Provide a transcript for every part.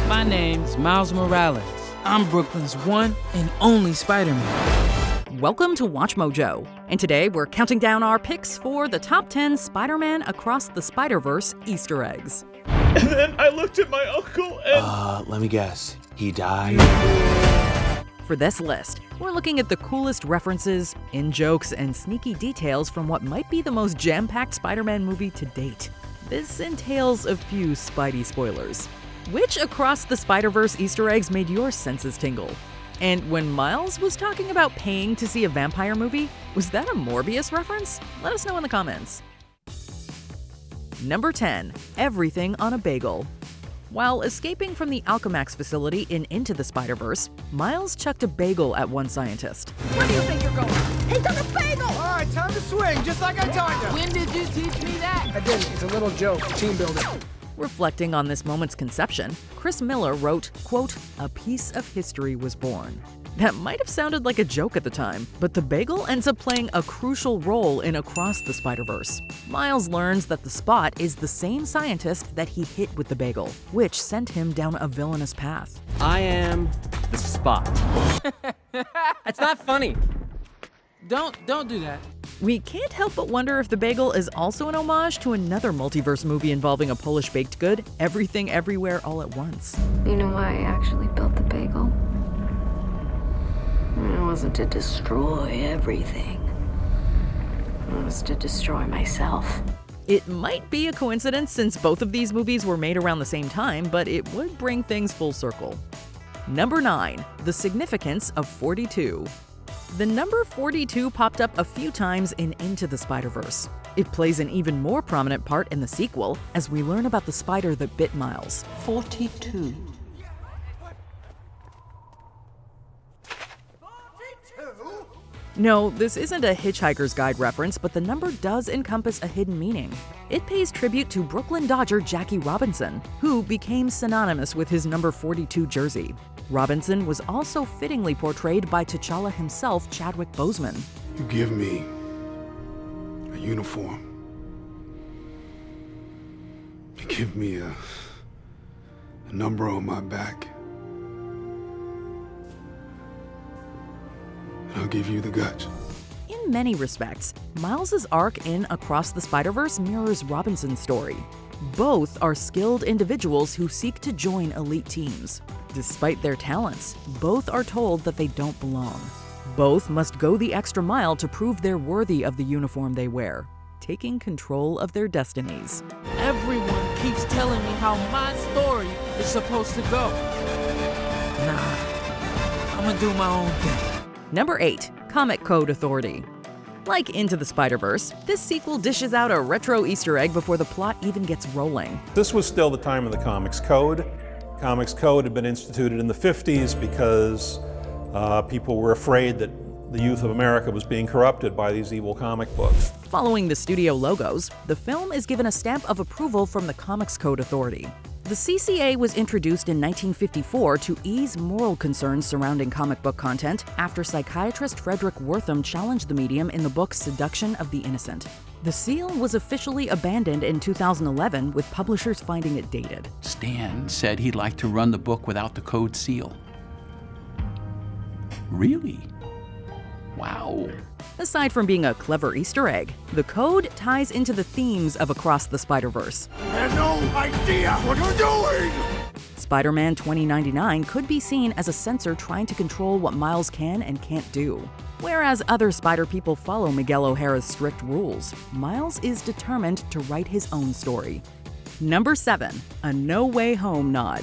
My name's Miles Morales. I'm Brooklyn's one and only Spider-Man. Welcome to WatchMojo, and today we're counting down our picks for the top 10 Spider-Man Across the Spider-Verse Easter eggs. And then I looked at my uncle and... Let me guess. He died? For this list, we're looking at the coolest references, in-jokes, and sneaky details from what might be the most jam-packed Spider-Man movie to date. This entails a few Spidey spoilers. Which Across the Spider-Verse Easter eggs made your senses tingle? And when Miles was talking about paying to see a vampire movie, was that a Morbius reference? Let us know in the comments. Number 10. Everything on a Bagel. While escaping from the Alchemax facility in Into the Spider-Verse, Miles chucked a bagel at one scientist. Where do you think you're going? He took a bagel! All right, time to swing, just like I taught you. When did you teach me that? I didn't. It's a little joke. Team building. Reflecting on this moment's conception, Chris Miller wrote, quote, "A piece of history was born." That might have sounded like a joke at the time, but the bagel ends up playing a crucial role in Across the Spider-Verse. Miles learns that the Spot is the same scientist that he hit with the bagel, which sent him down a villainous path. I am the Spot. That's not funny. Don't do that. We can't help but wonder if the bagel is also an homage to another multiverse movie involving a Polish baked good, Everything Everywhere All at Once. You know why I actually built the bagel? It wasn't to destroy everything. It was to destroy myself. It might be a coincidence since both of these movies were made around the same time, but it would bring things full circle. Number 9. The significance of 42. The number 42 popped up a few times in Into the Spider-Verse. It plays an even more prominent part in the sequel as we learn about the spider that bit Miles. 42. No, this isn't a Hitchhiker's Guide reference, but the number does encompass a hidden meaning. It pays tribute to Brooklyn Dodger Jackie Robinson, who became synonymous with his number 42 jersey. Robinson was also fittingly portrayed by T'Challa himself, Chadwick Boseman. You give me a uniform. You give me a number on my back. I'll give you the guts. In many respects, Miles' arc in Across the Spider-Verse mirrors Robinson's story. Both are skilled individuals who seek to join elite teams. Despite their talents, both are told that they don't belong. Both must go the extra mile to prove they're worthy of the uniform they wear, taking control of their destinies. Everyone keeps telling me how my story is supposed to go. Nah, I'm gonna do my own thing. Number 8. Comic Code Authority. Like Into the Spider-Verse, this sequel dishes out a retro Easter egg before the plot even gets rolling. This was still the time of the Comics Code. Comics Code had been instituted in the 50s because people were afraid that the youth of America was being corrupted by these evil comic books. Following the studio logos, the film is given a stamp of approval from the Comics Code Authority. The CCA was introduced in 1954 to ease moral concerns surrounding comic book content after psychiatrist Frederick Wortham challenged the medium in the book Seduction of the Innocent. The seal was officially abandoned in 2011, with publishers finding it dated. Stan said he'd like to run the book without the code seal. Really? Wow. Aside from being a clever Easter egg, the code ties into the themes of Across the Spider-Verse. I have no idea what you're doing! Spider-Man 2099 could be seen as a censor trying to control what Miles can and can't do. Whereas other Spider people follow Miguel O'Hara's strict rules, Miles is determined to write his own story. Number 7. A No Way Home nod.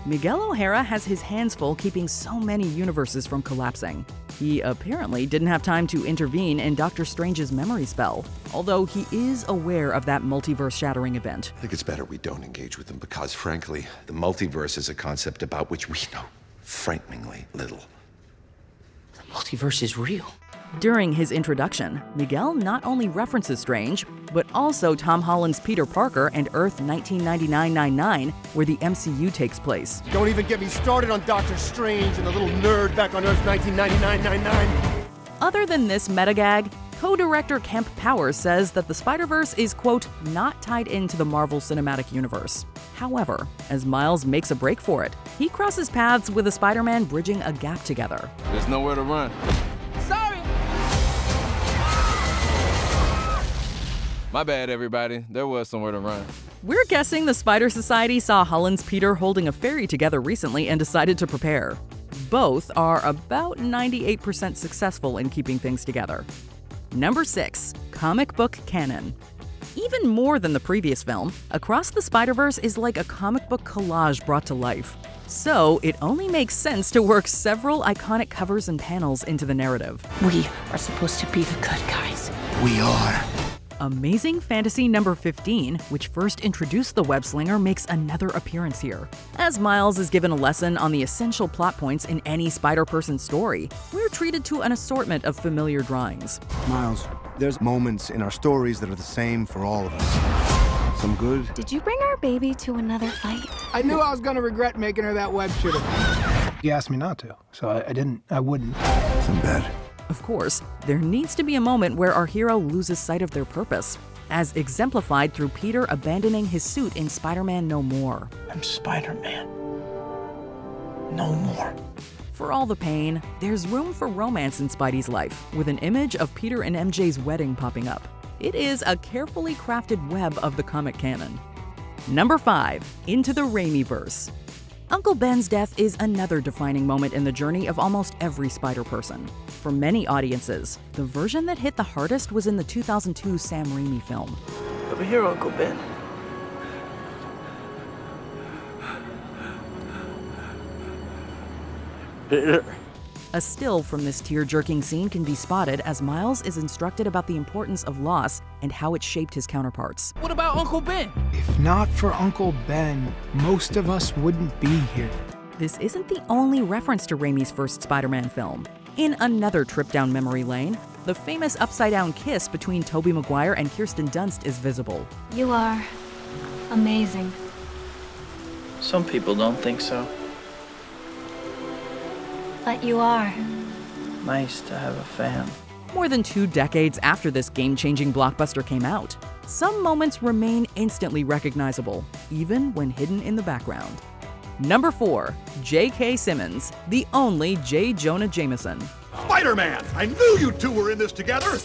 Miguel O'Hara has his hands full keeping so many universes from collapsing. He apparently didn't have time to intervene in Doctor Strange's memory spell, although he is aware of that multiverse-shattering event. I think it's better we don't engage with them because, frankly, the multiverse is a concept about which we know frighteningly little. The multiverse is real. During his introduction, Miguel not only references Strange, but also Tom Holland's Peter Parker and Earth 1999-99, where the MCU takes place. Don't even get me started on Doctor Strange and the little nerd back on Earth 1999-99. Other than this meta-gag, co-director Kemp Powers says that the Spider-Verse is, quote, not tied into the Marvel Cinematic Universe. However, as Miles makes a break for it, he crosses paths with a Spider-Man bridging a gap together. There's nowhere to run. Sorry. My bad, everybody. There was somewhere to run. We're guessing the Spider Society saw Holland's Peter holding a ferry together recently and decided to prepare. Both are about 98% successful in keeping things together. Number 6. Comic book canon. Even more than the previous film, Across the Spider-Verse is like a comic book collage brought to life. So it only makes sense to work several iconic covers and panels into the narrative. We are supposed to be the good guys. We are. Amazing Fantasy number 15, which first introduced the web-slinger, makes another appearance here. As Miles is given a lesson on the essential plot points in any Spider-Person story, we're treated to an assortment of familiar drawings. Miles, there's moments in our stories that are the same for all of us. Some good. Did you bring our baby to another fight? I knew I was gonna regret making her that web shooter. You asked me not to, so I wouldn't. Some bad. Of course, there needs to be a moment where our hero loses sight of their purpose, as exemplified through Peter abandoning his suit in Spider-Man No More. I'm Spider-Man. No more. For all the pain, there's room for romance in Spidey's life, with an image of Peter and MJ's wedding popping up. It is a carefully crafted web of the comic canon. Number 5. Into the RAIMI-VERSE. Uncle Ben's death is another defining moment in the journey of almost every Spider-Person. For many audiences, the version that hit the hardest was in the 2002 Sam Raimi film. Over here, Uncle Ben. Peter. A still from this tear-jerking scene can be spotted as Miles is instructed about the importance of loss and how it shaped his counterparts. What about Uncle Ben? If not for Uncle Ben, most of us wouldn't be here. This isn't the only reference to Raimi's first Spider-Man film. In another trip down memory lane, the famous upside-down kiss between Tobey Maguire and Kirsten Dunst is visible. You are amazing. Some people don't think so. But you are. Nice to have a fan. More than 2 decades after this game-changing blockbuster came out, some moments remain instantly recognizable, even when hidden in the background. Number 4. J.K. Simmons, the only J. Jonah Jameson. Spider-Man! I knew you two were in this together!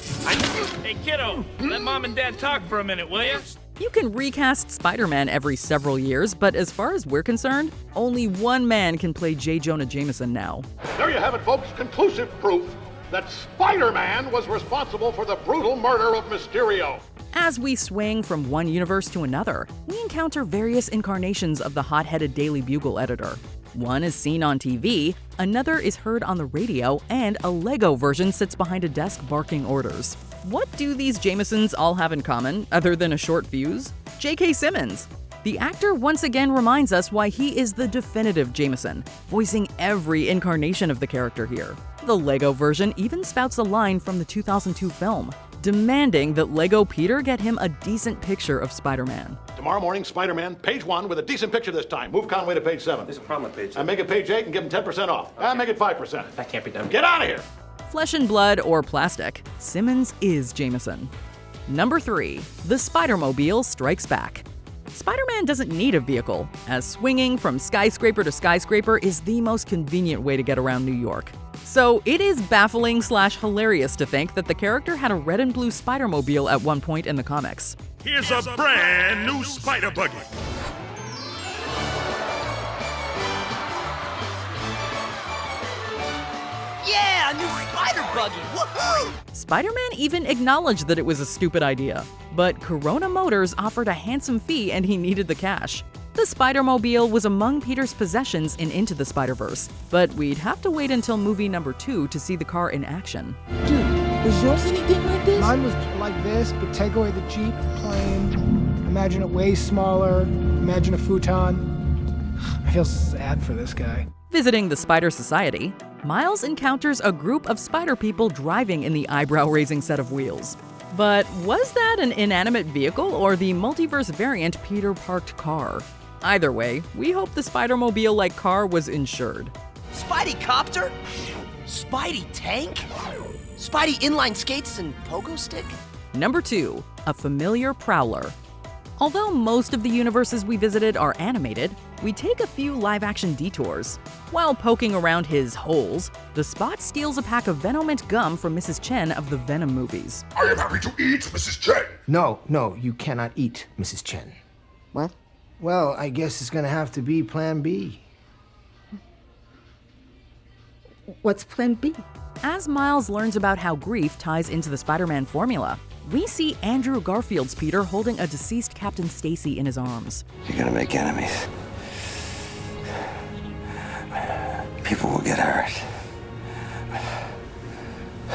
Hey, kiddo, let Mom and Dad talk for a minute, will you? You can recast Spider-Man every several years, but as far as we're concerned, only one man can play J. Jonah Jameson now. There you have it, folks. Conclusive proof that Spider-Man was responsible for the brutal murder of Mysterio. As we swing from one universe to another, we encounter various incarnations of the hot-headed Daily Bugle editor. One is seen on TV, another is heard on the radio, and a Lego version sits behind a desk barking orders. What do these Jamesons all have in common, other than a short fuse? J.K. Simmons. The actor once again reminds us why he is the definitive Jameson, voicing every incarnation of the character here. The Lego version even spouts a line from the 2002 film, demanding that Lego Peter get him a decent picture of Spider-Man. Tomorrow morning, Spider-Man, page 1 with a decent picture this time. Move Conway to page 7. There's a problem with page 7. And make it page 8 and give him 10% off. And make it 5%. That can't be done. Get out of here! Flesh and blood or plastic, Simmons is Jameson. Number 3. The Spider-Mobile Strikes Back. Spider-Man doesn't need a vehicle, as swinging from skyscraper to skyscraper is the most convenient way to get around New York. So it is baffling/hilarious to think that the character had a red and blue Spider-Mobile at one point in the comics. Here's a brand new Spider Buggy. Yeah, a new spider buggy. Woohoo! Spider-Man even acknowledged that it was a stupid idea, but Corona Motors offered a handsome fee and he needed the cash. The Spider-Mobile was among Peter's possessions in Into the Spider-Verse, but we'd have to wait until movie number 2 to see the car in action. Dude, was yours anything like this? Mine was like this, but take away the Jeep, plane. Imagine it way smaller. Imagine a futon. I feel sad for this guy. Visiting the Spider Society, Miles encounters a group of spider people driving in the eyebrow-raising set of wheels. But was that an inanimate vehicle or the multiverse variant Peter parked car? Either way, we hope the Spider-Mobile-like car was insured. Spidey copter? Spidey tank? Spidey inline skates and pogo stick? Number 2. A familiar Prowler. Although most of the universes we visited are animated, we take a few live-action detours. While poking around his holes, the Spot steals a pack of Venomint gum from Mrs. Chen of the Venom movies. I am happy to eat, Mrs. Chen. No, you cannot eat, Mrs. Chen. What? Well, I guess it's gonna have to be Plan B. What's Plan B? As Miles learns about how grief ties into the Spider-Man formula, we see Andrew Garfield's Peter holding a deceased Captain Stacy in his arms. You're gonna make enemies. People will get hurt.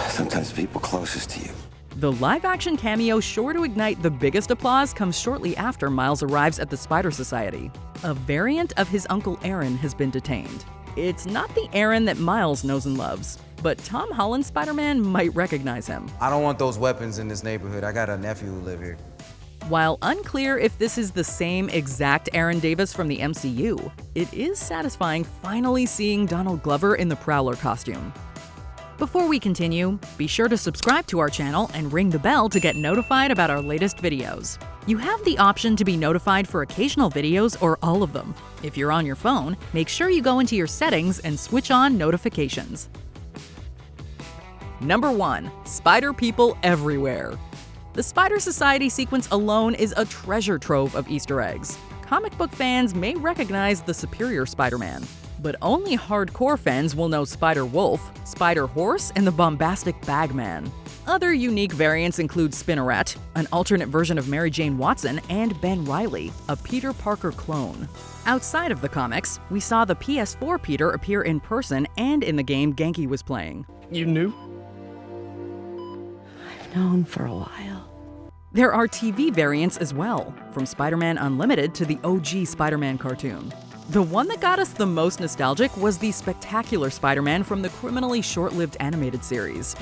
Sometimes people closest to you. The live-action cameo sure to ignite the biggest applause comes shortly after Miles arrives at the Spider Society. A variant of his Uncle Aaron has been detained. It's not the Aaron that Miles knows and loves, but Tom Holland's Spider-Man might recognize him. I don't want those weapons in this neighborhood. I got a nephew who live here. While unclear if this is the same exact Aaron Davis from the MCU, it is satisfying finally seeing Donald Glover in the Prowler costume. Before we continue, be sure to subscribe to our channel and ring the bell to get notified about our latest videos. You have the option to be notified for occasional videos or all of them. If you're on your phone, make sure you go into your settings and switch on notifications. Number 1. Spider People Everywhere. The Spider Society sequence alone is a treasure trove of Easter eggs. Comic book fans may recognize the Superior Spider-Man, but only hardcore fans will know Spider-Wolf, Spider-Horse, and the bombastic Bagman. Other unique variants include Spinneret, an alternate version of Mary Jane Watson, and Ben Reilly, a Peter Parker clone. Outside of the comics, we saw the PS4 Peter appear in person and in the game Genki was playing. You knew? I've known for a while. There are TV variants as well, from Spider-Man Unlimited to the OG Spider-Man cartoon. The one that got us the most nostalgic was the spectacular Spider-Man from the criminally short-lived animated series.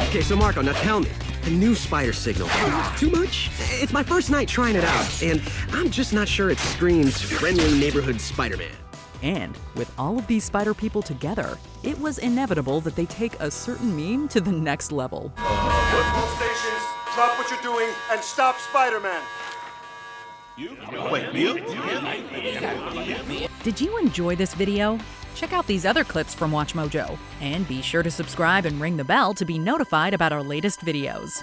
Okay, so Marco, now tell me, the new spider signal, too much? It's my first night trying it out, and I'm just not sure it screams friendly neighborhood Spider-Man. And with all of these spider people together, it was inevitable that they take a certain meme to the next level. All stations, drop what you're doing and stop Spider-Man. Wait, you? Did you enjoy this video? Check out these other clips from WatchMojo, and be sure to subscribe and ring the bell to be notified about our latest videos.